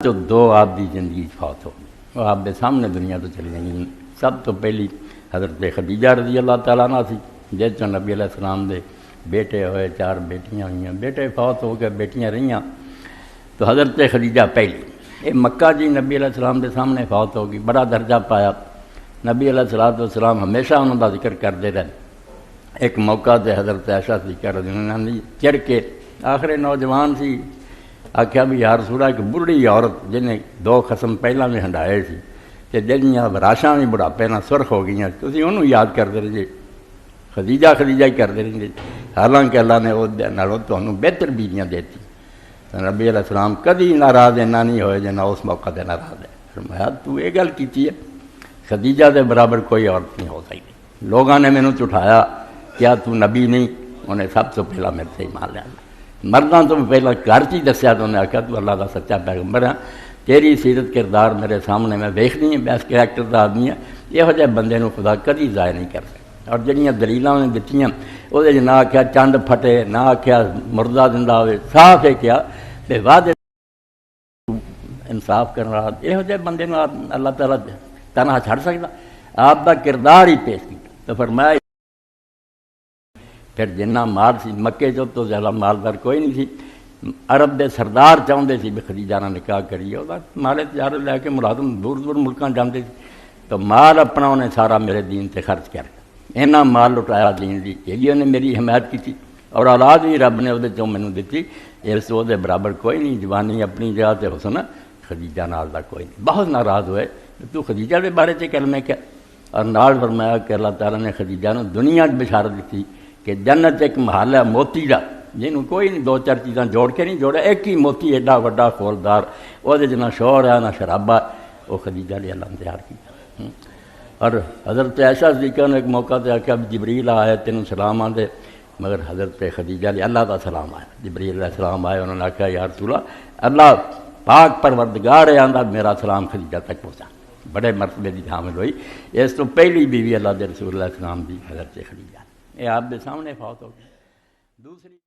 چو دو آپ دی زندگی فوت ہو گئی، وہ آپ دے سامنے دنیا تو چلی گئی۔ سب تو پہلی حضرت خدیجہ رضی اللہ تعالیٰ عنہ سی، جس چوں نبی علیہ السلام دے بیٹے ہوئے، 4 بیٹیاں ہوئیں، بیٹے فوت ہو کے بیٹیاں رہیاں، تو حضرت خدیجہ پہلی۔ یہ مکہ جی نبی علیہ السلام دے سامنے فوت ہو گئی، بڑا درجہ پایا۔ نبی علیہ السلام ہمیشہ انہوں کا ذکر کرتے رہے۔ ایک موقع تے حضرت عائشہ صدیقہ رضی اللہ عنہ نے چڑھ کے، آخر نوجوان سی، آخیا بھی یا رسول اللہ، ایک بڑھی عورت جنہیں 2 قسم پہلاں بھی ہنڈائے سی کہ جنیاں راشاں بھی بڑھاپے نہ سرخ ہو گئی، تسی انہوں یاد کرتے رہے، خدیجہ خدیجہ ہی کرتے رہے، حالانکہ اللہ نے وہ تمہیں بہتر بیویاں دیتی۔ نبی علیہ السلام کدی ناراض اینا نہیں ہوئے جنا اس موقع تے ناراض ہے۔ فرمایا تو یہ گل کیتی ہے، خدیجہ دے برابر کوئی عورت نہیں ہو سکتی۔ لوگوں نے مینوں چٹھایا، کیا تو نبی نہیں؟ انہیں سب سے پہلا میرے سے ایمان لیا، مردوں تو پہلا گھر چ ہی دسیا، تو انہیں آخیا تو اللہ کا سچا پیغمبر ہے، تیری سیرت کردار میرے سامنے میں ویکھنی ہے، بیس کریکٹر کا آدمی ہے، یہو جہے بندے نو خدا کدی ضائع نہیں کر سکتا۔ اور جہاں دلیلاں انہیں دتیاں وہ نہ آخیا چند پھٹے، نہ آخیا مردہ زندہ ہوئے، صاف ہے کیا بے وعدے انصاف کرنے والا، یہو جہے بندے نو اللہ تعالیٰ تنہا چھڑ سکتا؟ آپ کا کردار ہی پیش کیا۔ تو فرمایا پھر جنہ مال سی مکے چ تو زیادہ مالدار کوئی نہیں سی، عرب دے سردار چاہتے سی بھی خدیجہ نال نکاح کریے، وہ مال تجارت لے کے ملازم دور دور ملکاں جاندے سی، تو مال اپنا انہیں سارا میرے دین سے خرچ کر کے اینا مال لٹایا دین دی، یہ انہیں میری حمایت کی تھی، اور اولاد بھی رب نے وہ مینوں دیتی، اس وہ برابر کوئی نہیں، جوانی اپنی جگہ تے حسن خدیجہ نال دا کوئی نہیں۔ بہت ناراض ہوئے تو خدیجہ دے بارے چ کلمے کیا، اور نال فرمایا کہ اللہ تعالیٰ نے خدیجہ نو دنیا بشارت دیتی کہ جنت ایک محل ہے موتی دا، جنہوں کوئی نہیں 2-4 چیزاں جوڑ کے نہیں جوڑا، ایک ہی موتی ایڈا وڈا خولدار، وہ نہ شور ہے نہ شرابہ، وہ خدیجہ نے اللہ نے تیار کیا۔ اور حضرت عائشہ صدیقہ نے ایک موقع تے آخیا جبریل آئے تینوں سلام آندے، مگر حضرت خدیجہ نے اللہ کا سلام آیا، جبریل علیہ السلام آئے، انہوں نے آخیا یا رسول اللہ پاک پروردگار ہے آندا میرا سلام خدیجہ تک پہنچا، بڑے مرتبے کی حامل ہوئی۔ اس تو پہلی بیوی اللہ کے رسول علیہ السلام دی حضرت خدیجہ، یہ آپ کے سامنے فوت ہو گئی۔ دوسری